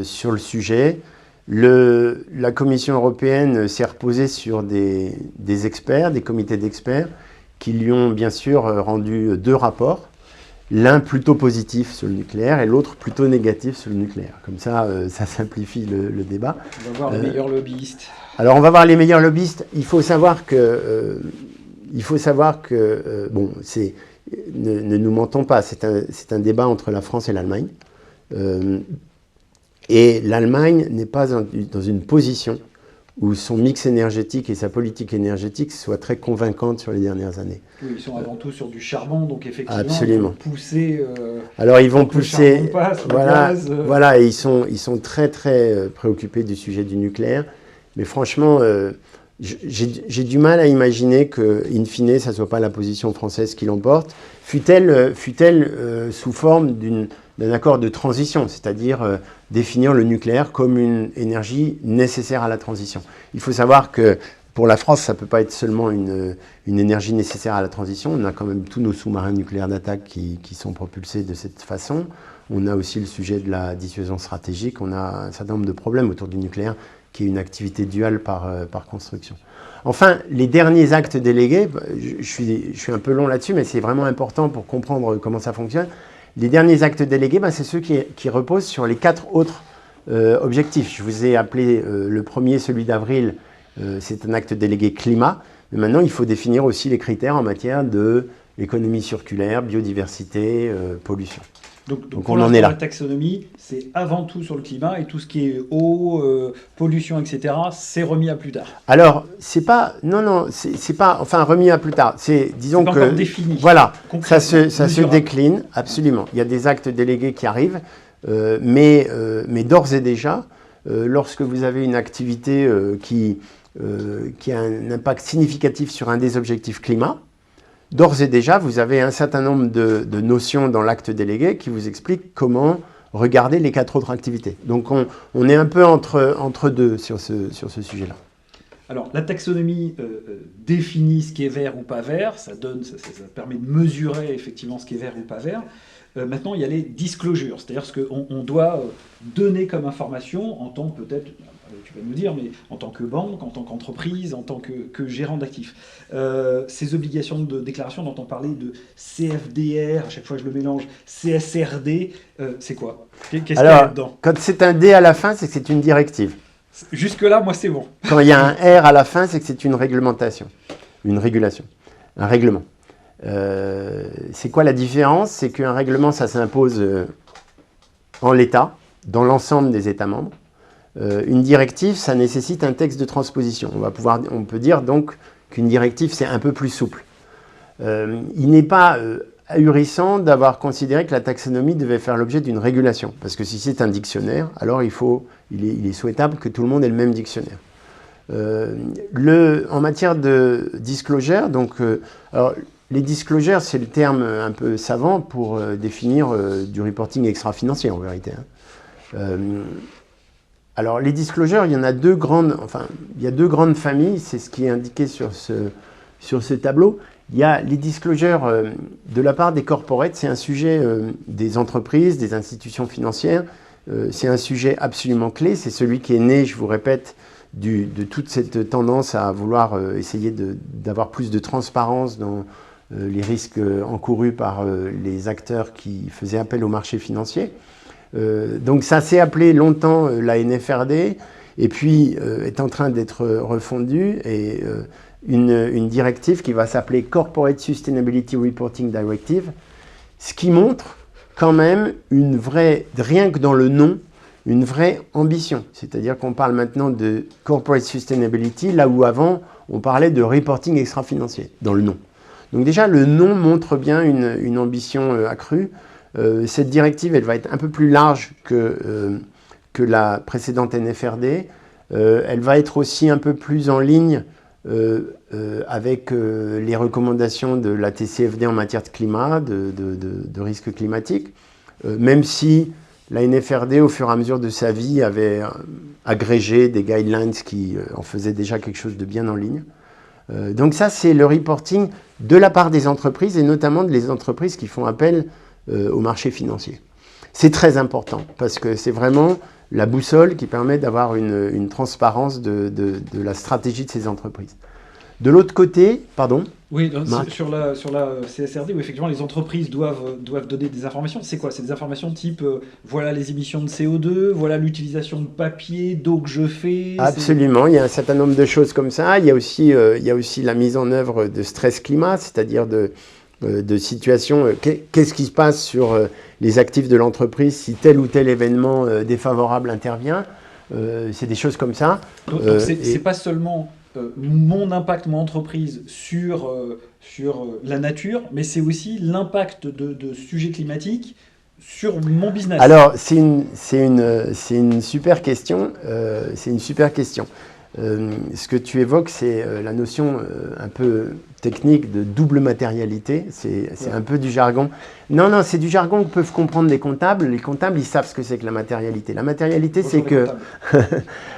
sur le sujet. La Commission européenne s'est reposée sur des experts, des comités d'experts, qui lui ont bien sûr rendu 2 rapports, l'un plutôt positif sur le nucléaire et l'autre plutôt négatif sur le nucléaire. Comme ça, ça simplifie le débat. On va voir les meilleurs lobbyistes. Alors, on va voir les meilleurs lobbyistes. Il faut savoir que bon, ne nous mentons pas, c'est un débat entre la France et l'Allemagne. Et l'Allemagne n'est pas dans une position où son mix énergétique et sa politique énergétique soient très convaincantes sur les dernières années. Oui, ils sont avant tout sur du charbon, donc effectivement, absolument. Ils vont pousser... alors ils vont pousser... Le passe, voilà, le gaz, voilà, et ils sont très très préoccupés du sujet du nucléaire. Mais franchement, j'ai du mal à imaginer que, in fine, ça ne soit pas la position française qui l'emporte, fût-elle sous forme d'un accord de transition, c'est-à-dire définir le nucléaire comme une énergie nécessaire à la transition. Il faut savoir que pour la France, ça ne peut pas être seulement une énergie nécessaire à la transition. On a quand même tous nos sous-marins nucléaires d'attaque qui sont propulsés de cette façon. On a aussi le sujet de la dissuasion stratégique. On a un certain nombre de problèmes autour du nucléaire, qui est une activité duale par construction. Enfin, les derniers actes délégués, je suis un peu long là-dessus, mais c'est vraiment important pour comprendre comment ça fonctionne. Les derniers actes délégués, c'est ceux qui reposent sur les 4 autres objectifs. Je vous ai appelé le premier, celui d'avril, c'est un acte délégué climat. Mais maintenant, il faut définir aussi les critères en matière d'économie circulaire, biodiversité, pollution. Donc on en est là. La taxonomie, c'est avant tout sur le climat et tout ce qui est eau, pollution, etc., c'est remis à plus tard. Alors, c'est pas enfin remis à plus tard. C'est, disons que, encore défini. Voilà, ça se décline, absolument. Il y a des actes délégués qui arrivent, mais d'ores et déjà, lorsque vous avez une activité qui a un impact significatif sur un des objectifs climat, d'ores et déjà, vous avez un certain nombre de notions dans l'acte délégué qui vous expliquent comment regarder les 4 autres activités. Donc, on est un peu entre deux sur ce sujet-là. Alors, la taxonomie définit ce qui est vert ou pas vert. Ça permet de mesurer effectivement ce qui est vert ou pas vert. Maintenant, il y a les disclosures, c'est-à-dire ce qu'on doit donner comme information en tant peut-être... tu vas nous dire, mais en tant que banque, en tant qu'entreprise, en tant que gérant d'actifs. Ces obligations de déclaration dont on parlait de CFDR, à chaque fois je le mélange, CSRD, c'est quoi? Qu'est-ce qu'il y a là-dedans? Quand c'est un D à la fin, c'est que c'est une directive. Jusque-là, moi, c'est bon. Quand il y a un R à la fin, c'est que c'est une réglementation, une régulation, un règlement. C'est quoi la différence? C'est qu'un règlement, ça s'impose en l'état, dans l'ensemble des États membres. Une directive, ça nécessite un texte de transposition. On peut dire donc qu'une directive, c'est un peu plus souple. Il n'est pas ahurissant d'avoir considéré que la taxonomie devait faire l'objet d'une régulation. Parce que si c'est un dictionnaire, alors il est souhaitable que tout le monde ait le même dictionnaire. En matière de disclosure, donc, alors, les disclosures, c'est le terme un peu savant pour définir du reporting extra-financier, en vérité. Alors, les disclosures, il y en a deux grandes, il y a deux grandes familles, c'est ce qui est indiqué sur ce tableau. Il y a les disclosures de la part des corporates, c'est un sujet des entreprises, des institutions financières, c'est un sujet absolument clé, c'est celui qui est né, je vous répète, de toute cette tendance à vouloir essayer d'avoir plus de transparence dans les risques encourus par les acteurs qui faisaient appel au marché financier. Donc ça s'est appelé longtemps la NFRD, et puis est en train d'être refondu, et une directive qui va s'appeler Corporate Sustainability Reporting Directive, ce qui montre quand même une vraie, rien que dans le nom, une vraie ambition. C'est-à-dire qu'on parle maintenant de Corporate Sustainability, là où avant on parlait de reporting extra-financier, dans le nom. Donc déjà, le nom montre bien une ambition accrue. Cette directive, elle va être un peu plus large que la précédente NFRD. Elle va être aussi un peu plus en ligne avec les recommandations de la TCFD en matière de climat, de risques climatiques, même si la NFRD, au fur et à mesure de sa vie, avait agrégé des guidelines qui en faisaient déjà quelque chose de bien en ligne. Donc ça, c'est le reporting de la part des entreprises, et notamment des entreprises qui font appel au marché financier. C'est très important, parce que c'est vraiment la boussole qui permet d'avoir une transparence de la stratégie de ces entreprises. De l'autre côté, pardon. Oui, sur la CSRD, où effectivement les entreprises doivent donner des informations. C'est quoi? C'est des informations type voilà les émissions de CO2, voilà l'utilisation de papier, d'eau que je fais. Absolument, il y a un certain nombre de choses comme ça. Il y a aussi la mise en œuvre de stress climat, c'est-à-dire de situations. Qu'est-ce qui se passe sur les actifs de l'entreprise si tel ou tel événement défavorable intervient. C'est des choses comme ça. Donc c'est pas seulement mon impact, mon entreprise sur la nature, mais c'est aussi l'impact de sujets climatiques sur mon business. Alors, c'est une super question. C'est une super question. Ce que tu évoques, c'est la notion un peu technique de double matérialité. C'est un peu du jargon. Non, c'est du jargon que peuvent comprendre les comptables. Les comptables, ils savent ce que c'est que la matérialité. La matérialité, c'est que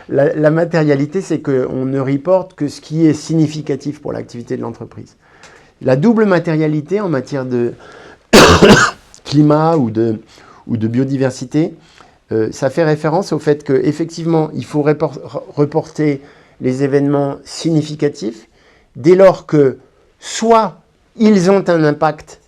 la matérialité, c'est qu'on ne reporte que ce qui est significatif pour l'activité de l'entreprise. La double matérialité en matière de climat ou de biodiversité, ça fait référence au fait qu'effectivement, il faut reporter les événements significatifs dès lors que soit ils ont un impact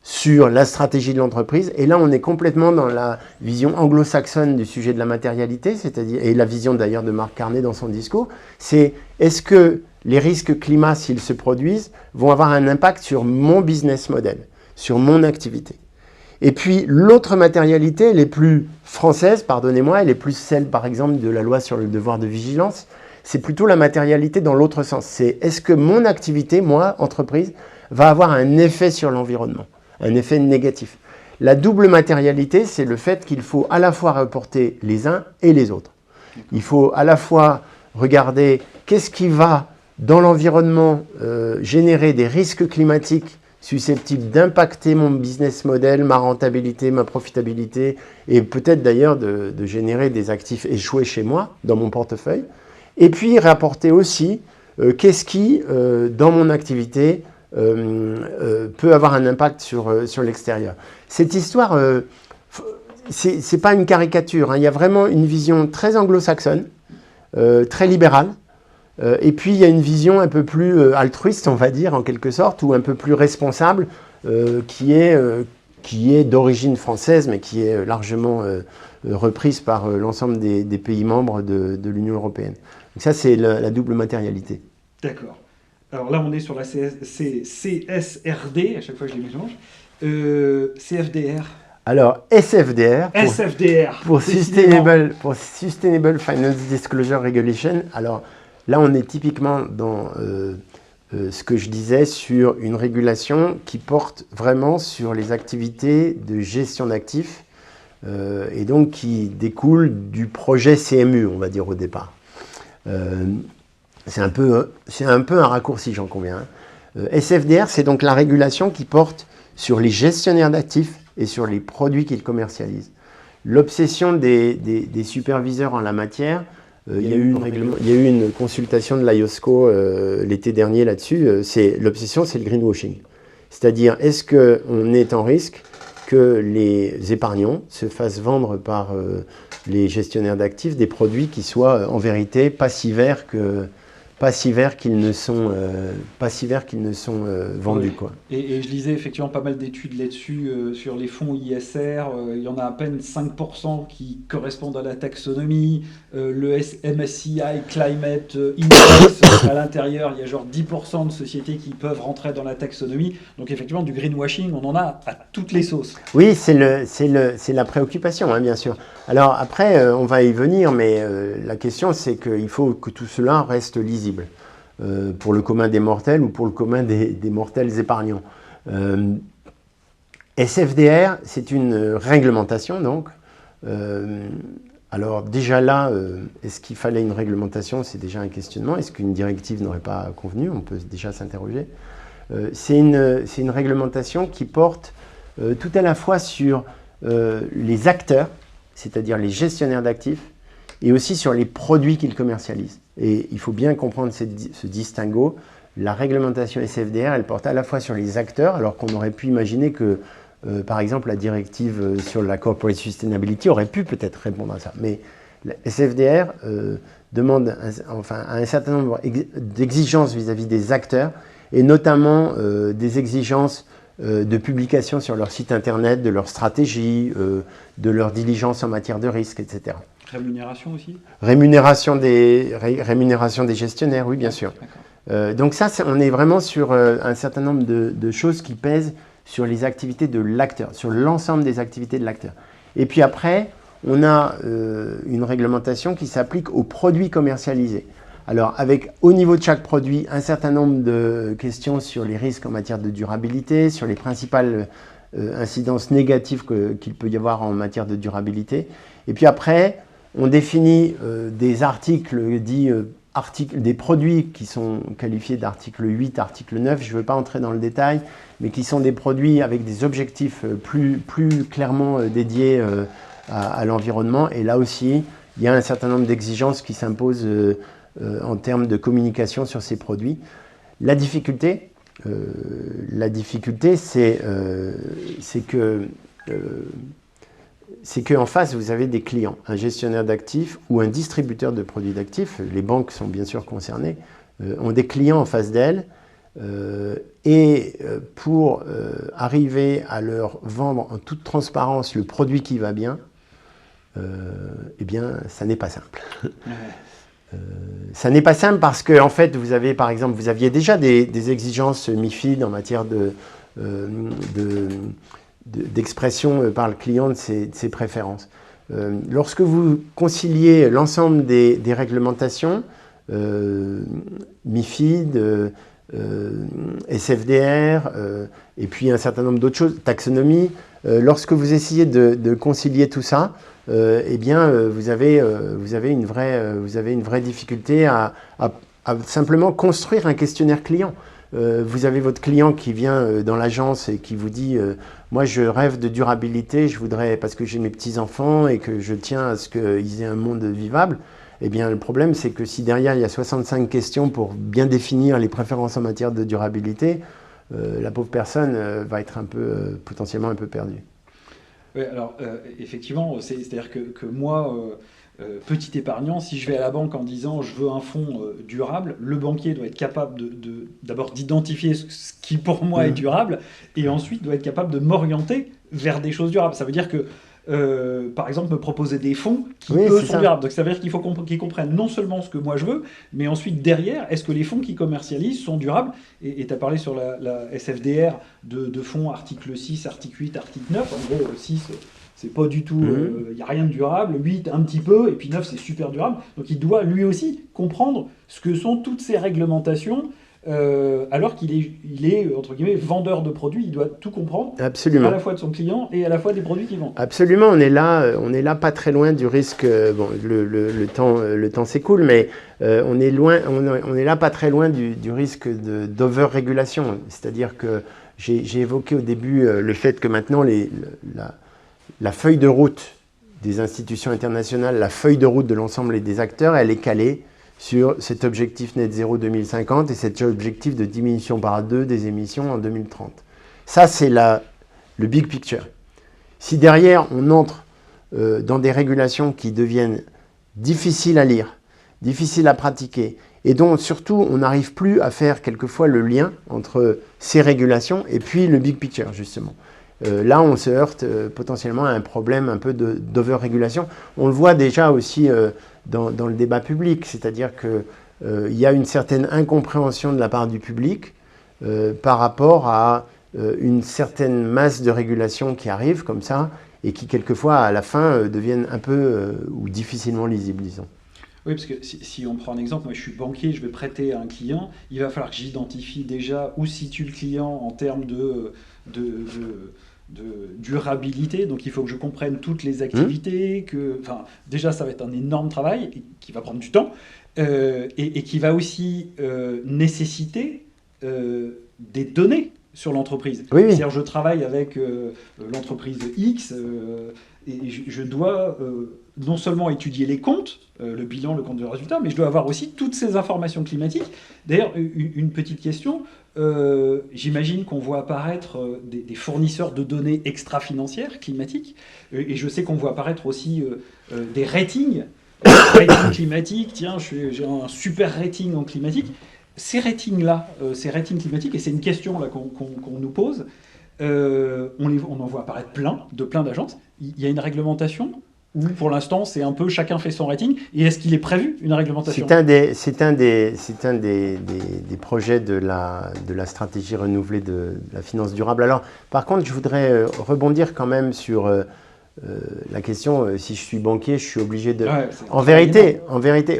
sur la stratégie de l'entreprise, et là on est complètement dans la vision anglo-saxonne du sujet de la matérialité, c'est-à-dire, et la vision d'ailleurs de Marc Carney dans son discours, c'est est-ce que les risques climat, s'ils se produisent, vont avoir un impact sur mon business model, sur mon activité. Et puis, l'autre matérialité, elle est plus française, pardonnez-moi, elle est plus celle, par exemple, de la loi sur le devoir de vigilance. C'est plutôt la matérialité dans l'autre sens. C'est est-ce que mon activité, moi, entreprise, va avoir un effet sur l'environnement, un effet négatif. La double matérialité, c'est le fait qu'il faut à la fois reporter les uns et les autres. Il faut à la fois regarder qu'est-ce qui va, dans l'environnement, générer des risques climatiques susceptibles d'impacter mon business model, ma rentabilité, ma profitabilité, et peut-être d'ailleurs de générer des actifs échoués chez moi, dans mon portefeuille. Et puis rapporter aussi qu'est-ce qui, dans mon activité, peut avoir un impact sur l'extérieur. Cette histoire, c'est pas une caricature, hein. Il y a vraiment une vision très anglo-saxonne, très libérale. Et puis, il y a une vision un peu plus altruiste, on va dire, en quelque sorte, ou un peu plus responsable, qui est d'origine française, mais qui est largement reprise par l'ensemble des pays membres de l'Union européenne. Donc ça, c'est la double matérialité. D'accord. Alors là, on est sur la CSRD, à chaque fois je les mélange. CFDR. Alors, SFDR. Pour Sustainable Finance Disclosure Regulation. Alors, là, on est typiquement dans ce que je disais sur une régulation qui porte vraiment sur les activités de gestion d'actifs et donc qui découle du projet CMU, on va dire au départ. C'est un peu un raccourci, j'en conviens. SFDR, c'est donc la régulation qui porte sur les gestionnaires d'actifs et sur les produits qu'ils commercialisent. l'obsession des superviseurs en la matière. Il y a eu une consultation de l'IOSCO l'été dernier là-dessus. L'obsession, c'est le greenwashing. C'est-à-dire, est-ce qu'on est en risque que les épargnants se fassent vendre par les gestionnaires d'actifs des produits qui soient en vérité pas si verts qu'ils ne sont, vendus. Oui. Quoi. Et je lisais effectivement pas mal d'études là-dessus sur les fonds ISR. Il y en a à peine 5% qui correspondent à la taxonomie. Le MSCI Climate Index, à l'intérieur, il y a genre 10% de sociétés qui peuvent rentrer dans la taxonomie. Donc effectivement, du greenwashing, on en a à toutes les sauces. Oui, c'est la préoccupation, hein, bien sûr. Alors après, on va y venir, mais la question, c'est qu'il faut que tout cela reste lisible pour le commun des mortels ou pour le commun des mortels épargnants. SFDR, c'est une réglementation, donc. Alors déjà là, est-ce qu'il fallait une réglementation? C'est déjà un questionnement. Est-ce qu'une directive n'aurait pas convenu? On peut déjà s'interroger. C'est une réglementation qui porte tout à la fois sur les acteurs, c'est-à-dire les gestionnaires d'actifs, et aussi sur les produits qu'ils commercialisent. Et il faut bien comprendre ce distinguo. La réglementation SFDR, elle porte à la fois sur les acteurs, alors qu'on aurait pu imaginer que, par exemple, la directive sur la corporate sustainability aurait pu peut-être répondre à ça. Mais la SFDR demande un certain nombre d'exigences vis-à-vis des acteurs, et notamment des exigences de publication sur leur site internet, de leur stratégie, de leur diligence en matière de risque, etc. Rémunération aussi? Rémunération des gestionnaires, oui, bien sûr. Donc ça, on est vraiment sur un certain nombre de choses qui pèsent sur les activités de l'acteur, sur l'ensemble des activités de l'acteur. Et puis après, on a une réglementation qui s'applique aux produits commercialisés. Alors, avec au niveau de chaque produit, un certain nombre de questions sur les risques en matière de durabilité, sur les principales incidences négatives qu'il peut y avoir en matière de durabilité. Et puis après, on définit des articles dits des produits qui sont qualifiés d'article 8, article 9. Je ne veux pas entrer dans le détail, mais qui sont des produits avec des objectifs plus clairement dédiés à l'environnement. Et là aussi, il y a un certain nombre d'exigences qui s'imposent en termes de communication sur ces produits. La difficulté, c'est qu'en face, vous avez des clients, un gestionnaire d'actifs ou un distributeur de produits d'actifs, les banques sont bien sûr concernées, ont des clients en face d'elles, et pour arriver à leur vendre en toute transparence le produit qui va bien, eh bien, ça n'est pas simple. Ça n'est pas simple parce que, en fait, vous avez, par exemple, vous aviez déjà des exigences MiFID en matière d'expression par le client de ses préférences. Lorsque vous conciliez l'ensemble des réglementations, MiFID, SFDR, et puis un certain nombre d'autres choses, taxonomie, lorsque vous essayez de concilier tout ça, eh bien, vous avez une vraie difficulté à simplement construire un questionnaire client. Vous avez votre client qui vient dans l'agence et qui vous dit moi je rêve de durabilité, je voudrais, parce que j'ai mes petits-enfants et que je tiens à ce qu'ils aient un monde vivable. Eh bien, le problème, c'est que si derrière il y a 65 questions pour bien définir les préférences en matière de durabilité, la pauvre personne va être potentiellement un peu perdue. Oui, alors effectivement, c'est-à-dire que moi, petit épargnant, si je vais à la banque en disant je veux un fonds durable, le banquier doit être capable d'abord d'identifier ce qui pour moi est durable et ensuite doit être capable de m'orienter vers des choses durables. Ça veut dire que, par exemple, me proposer des fonds qui sont durables. Donc ça veut dire qu'il faut qu'ils comprennent non seulement ce que moi je veux, mais ensuite derrière, est-ce que les fonds qu'ils commercialisent sont durables? Et tu as parlé sur la SFDR de fonds article 6, article 8, article 9. En gros, 6... c'est pas du tout, il n'y a rien de durable, 8 un petit peu, et puis 9 c'est super durable. Donc il doit lui aussi comprendre ce que sont toutes ces réglementations, alors qu'il est, entre guillemets, vendeur de produits, il doit tout comprendre. Absolument. À la fois de son client et à la fois des produits qu'il vend. Absolument, on est là pas très loin du risque, bon, le temps s'écoule, mais on est là pas très loin du risque d'over-régulation. C'est-à-dire que j'ai évoqué au début le fait que maintenant la feuille de route des institutions internationales, la feuille de route de l'ensemble des acteurs, elle est calée sur cet objectif net zéro 2050 et cet objectif de diminution par 2 des émissions en 2030. Ça, c'est le big picture. Si derrière, on entre dans des régulations qui deviennent difficiles à lire, difficiles à pratiquer, et dont surtout, on n'arrive plus à faire quelquefois le lien entre ces régulations et puis le big picture, justement. Là, on se heurte potentiellement à un problème un peu d'over-régulation. On le voit déjà aussi dans le débat public, c'est-à-dire qu'il y a une certaine incompréhension de la part du public par rapport à une certaine masse de régulation qui arrive comme ça et qui, quelquefois, à la fin, deviennent un peu ou difficilement lisibles, disons. Oui, parce que si on prend un exemple, moi je suis banquier, je vais prêter à un client, il va falloir que j'identifie déjà où situe le client en termes de durabilité, donc il faut que je comprenne toutes les activités, déjà ça va être un énorme travail qui va prendre du temps et qui va aussi nécessiter des données sur l'entreprise. Oui, oui. C'est-à-dire je travaille avec l'entreprise X et je dois non seulement étudier les comptes, le bilan, le compte de résultat, mais je dois avoir aussi toutes ces informations climatiques. D'ailleurs, une petite question, j'imagine qu'on voit apparaître des fournisseurs de données extra-financières climatiques, et je sais qu'on voit apparaître aussi des ratings, climatiques, tiens, j'ai un super rating en climatique. Ces ratings-là, ces ratings climatiques, et c'est une question là qu'on nous pose, on en voit apparaître plein d'agences. Il y a une réglementation où pour l'instant c'est un peu chacun fait son rating, et est-ce qu'il est prévu une réglementation? C'est un des projets de la stratégie renouvelée de la finance durable. Alors par contre je voudrais rebondir quand même sur la question, si je suis banquier, je suis obligé de... Ouais, en vérité,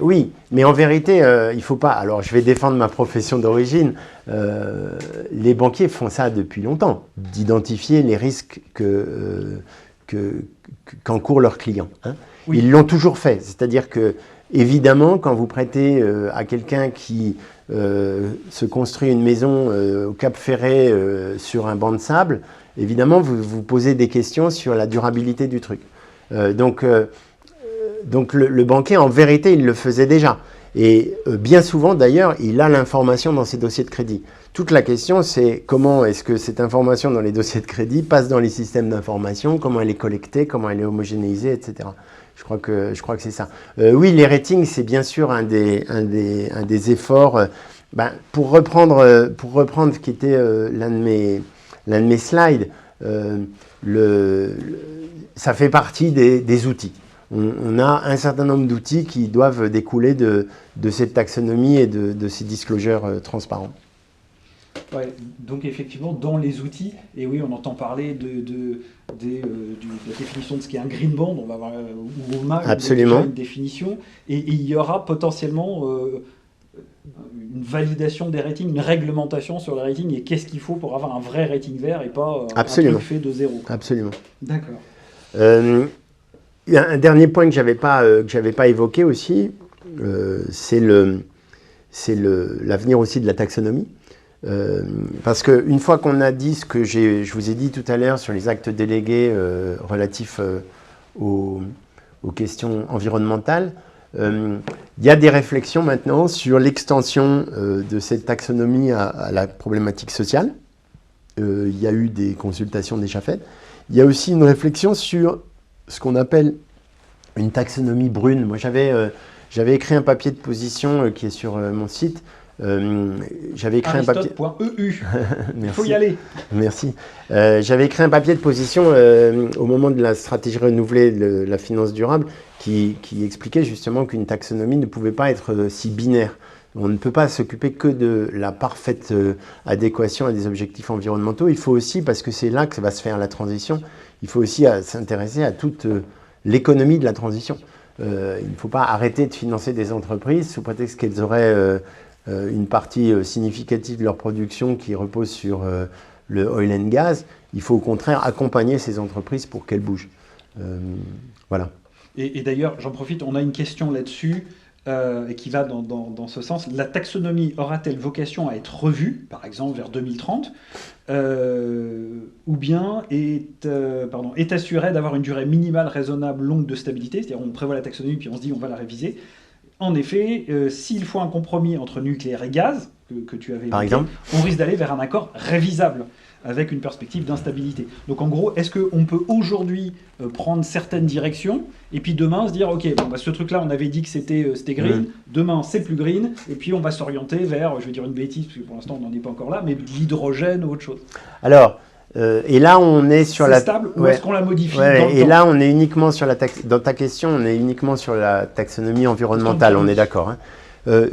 oui, mais en vérité, il ne faut pas... Alors, je vais défendre ma profession d'origine. Les banquiers font ça depuis longtemps, d'identifier les risques qu'encourent leurs clients. Hein. Oui. Ils l'ont toujours fait. C'est-à-dire que, évidemment, quand vous prêtez à quelqu'un qui se construit une maison au Cap Ferret sur un banc de sable, évidemment, vous vous posez des questions sur la durabilité du truc. Donc le banquier, en vérité, il le faisait déjà. Et bien souvent, d'ailleurs, il a l'information dans ses dossiers de crédit. Toute la question, c'est comment est-ce que cette information dans les dossiers de crédit passe dans les systèmes d'information, comment elle est collectée, comment elle est homogénéisée, etc. Je crois que c'est ça. Oui, les ratings, c'est bien sûr un des efforts. Pour reprendre ce qui était l'un de mes slides, ça fait partie des outils. On a un certain nombre d'outils qui doivent découler de cette taxonomie et de ces disclosures transparents. Ouais, donc effectivement, dans les outils, et oui, on entend parler de la définition de ce qu'est un green bond, on va voir, où on a Absolument. Une définition, et il y aura potentiellement une validation des ratings, une réglementation sur les ratings, et qu'est-ce qu'il faut pour avoir un vrai rating vert et pas un truc fait de zéro. Absolument. D'accord. Un dernier point que j'avais pas évoqué aussi, c'est l'avenir aussi de la taxonomie. Parce qu'une fois qu'on a dit ce que je vous ai dit tout à l'heure sur les actes délégués relatifs aux questions environnementales, il y a des réflexions maintenant sur l'extension de cette taxonomie à la problématique sociale. Il y a eu des consultations déjà faites. Il y a aussi une réflexion sur ce qu'on appelle une taxonomie brune. Moi, j'avais écrit un papier de position qui est sur mon site. J'avais écrit un papier. Il faut y aller. Merci. J'avais écrit un papier de position au moment de la stratégie renouvelée de la finance durable qui expliquait justement qu'une taxonomie ne pouvait pas être si binaire. On ne peut pas s'occuper que de la parfaite adéquation à des objectifs environnementaux. Il faut aussi, parce que c'est là que va se faire la transition, il faut aussi s'intéresser à toute l'économie de la transition. Il ne faut pas arrêter de financer des entreprises sous prétexte qu'elles auraient une partie significative de leur production qui repose sur le oil and gas. Il faut au contraire accompagner ces entreprises pour qu'elles bougent. Voilà. Et d'ailleurs, j'en profite, on a une question là-dessus. et qui va dans ce sens. La taxonomie aura-t-elle vocation à être revue, par exemple vers 2030, ou bien est assurée d'avoir une durée minimale raisonnable longue de stabilité, c'est-à-dire on prévoit la taxonomie puis on se dit on va la réviser. En effet, s'il faut un compromis entre nucléaire et gaz, que tu avais Par évoqué, exemple, on risque d'aller vers un accord révisable, avec une perspective d'instabilité. Donc en gros, est-ce qu'on peut aujourd'hui prendre certaines directions, et puis demain se dire, ok, bon, bah, ce truc-là, on avait dit que c'était green, demain c'est plus green, et puis on va s'orienter vers, je vais dire une bêtise, parce que pour l'instant on n'en est pas encore là, mais de l'hydrogène ou autre chose. Alors, et là on est sur C'est la... stable, ou Ouais. est-ce qu'on la modifie Ouais, dans le et temps? là, on est uniquement sur dans ta question, on est uniquement sur la taxonomie environnementale, on est d'accord. Hein.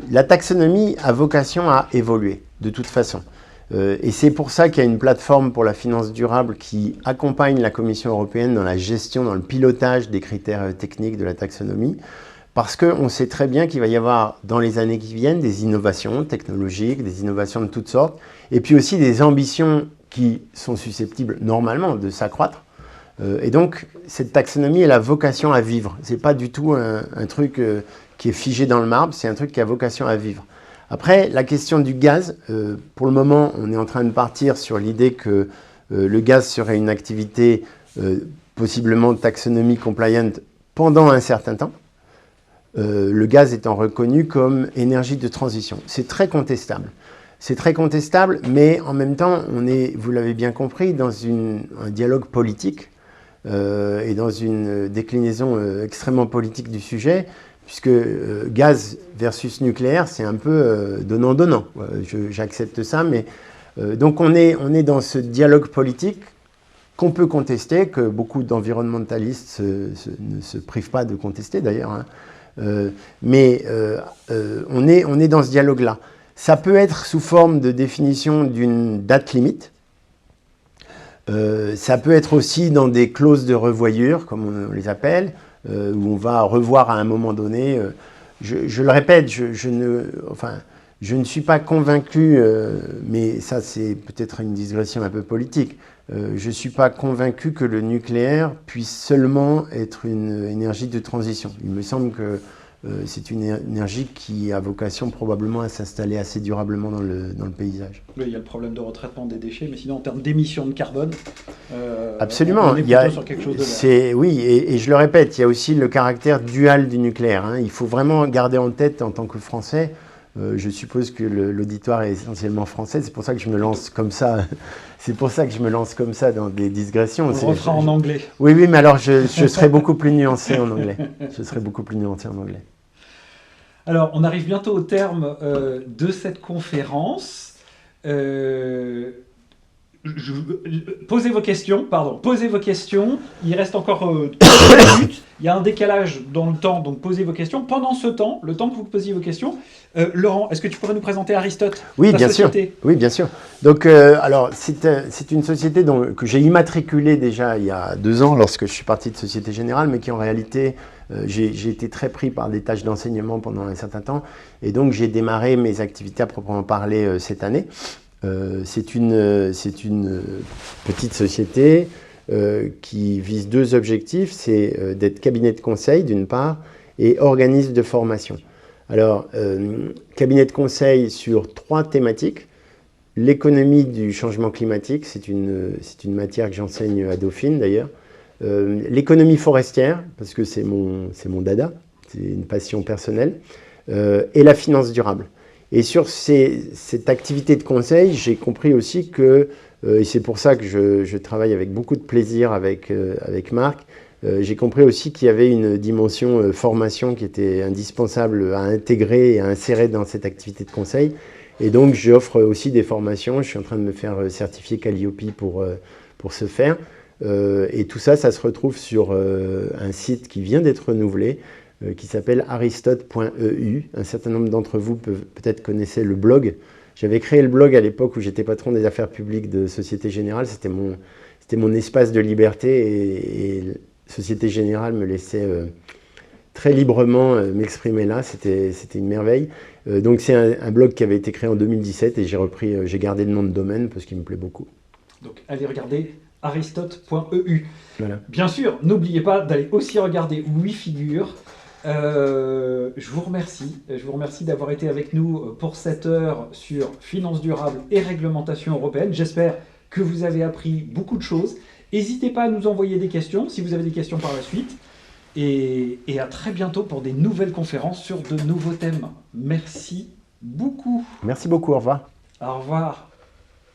La taxonomie a vocation à évoluer, de toute façon. Et c'est pour ça qu'il y a une plateforme pour la finance durable qui accompagne la Commission européenne dans la gestion, dans le pilotage des critères techniques de la taxonomie, parce qu'on sait très bien qu'il va y avoir, dans les années qui viennent, des innovations technologiques, des innovations de toutes sortes, et puis aussi des ambitions qui sont susceptibles normalement de s'accroître. Et donc, cette taxonomie, elle a vocation à vivre. Ce n'est pas du tout un truc qui est figé dans le marbre, c'est un truc qui a vocation à vivre. Après, la question du gaz, pour le moment, on est en train de partir sur l'idée que le gaz serait une activité possiblement taxonomie compliant pendant un certain temps. Le gaz étant reconnu comme énergie de transition. C'est très contestable. C'est très contestable, mais en même temps, on est, vous l'avez bien compris, dans un dialogue politique et dans une déclinaison extrêmement politique du sujet, puisque gaz versus nucléaire, c'est un peu donnant-donnant. J'accepte ça, mais donc on est dans ce dialogue politique qu'on peut contester, que beaucoup d'environnementalistes ne se privent pas de contester d'ailleurs, hein. Mais on est dans ce dialogue-là. Ça peut être sous forme de définition d'une date limite. Ça peut être aussi dans des clauses de revoyure, comme on les appelle, où on va revoir à un moment donné. Je le répète, je ne suis pas convaincu, mais ça c'est peut-être une digression un peu politique, je ne suis pas convaincu que le nucléaire puisse seulement être une énergie de transition. Il me semble que c'est une énergie qui a vocation probablement à s'installer assez durablement dans le paysage. Oui, il y a le problème de retraitement des déchets, mais sinon en termes d'émissions de carbone, absolument. on est plutôt sur quelque chose de vert. Oui, et je le répète, il y a aussi le caractère dual du nucléaire, hein. Il faut vraiment garder en tête en tant que Français, je suppose que l'auditoire est essentiellement français, c'est pour ça que je me lance comme ça. C'est pour ça que je me lance comme ça dans des digressions. On le refera en anglais. Oui, mais alors je serai beaucoup plus nuancé en anglais. Je serai beaucoup plus nuancé en anglais. Alors, on arrive bientôt au terme de cette conférence. Posez vos questions, Il reste encore 3 minutes. Il y a un décalage dans le temps, donc posez vos questions. Pendant ce temps, le temps que vous posiez vos questions, Laurent, est-ce que tu pourrais nous présenter Aristote? Oui, bien sûr. Oui, bien sûr. Donc, alors, c'est une société que j'ai immatriculée déjà il y a 2 ans lorsque je suis parti de Société Générale, mais qui en réalité, j'ai été très pris par des tâches d'enseignement pendant un certain temps. Et donc, j'ai démarré mes activités à proprement parler cette année. C'est une petite société qui vise 2 objectifs, c'est d'être cabinet de conseil d'une part et organisme de formation. Alors, cabinet de conseil sur 3 thématiques. L'économie du changement climatique, c'est une matière que j'enseigne à Dauphine d'ailleurs. L'économie forestière, parce que c'est mon dada, c'est une passion personnelle, et la finance durable. Et sur cette activité de conseil, j'ai compris aussi que, et c'est pour ça que je travaille avec beaucoup de plaisir avec Marc, j'ai compris aussi qu'il y avait une dimension formation qui était indispensable à intégrer et à insérer dans cette activité de conseil. Et donc, j'offre aussi des formations. Je suis en train de me faire certifier Calliope pour ce faire. Et tout ça, ça se retrouve sur un site qui vient d'être renouvelé, qui s'appelle aristote.eu. Un certain nombre d'entre vous peut-être connaissaient le blog. J'avais créé le blog à l'époque où j'étais patron des affaires publiques de Société Générale. C'était mon espace de liberté et Société Générale me laissait très librement m'exprimer là. C'était une merveille. Donc c'est un blog qui avait été créé en 2017 et j'ai gardé le nom de domaine parce qu'il me plaît beaucoup. Donc allez regarder aristote.eu. Voilà. Bien sûr, n'oubliez pas d'aller aussi regarder WeFigure. Je vous remercie d'avoir été avec nous pour cette heure sur finances durables et réglementation européenne. J'espère que vous avez appris beaucoup de choses. N'hésitez pas à nous envoyer des questions si vous avez des questions par la suite. Et à très bientôt pour des nouvelles conférences sur de nouveaux thèmes. Merci beaucoup. Merci beaucoup, au revoir. Au revoir.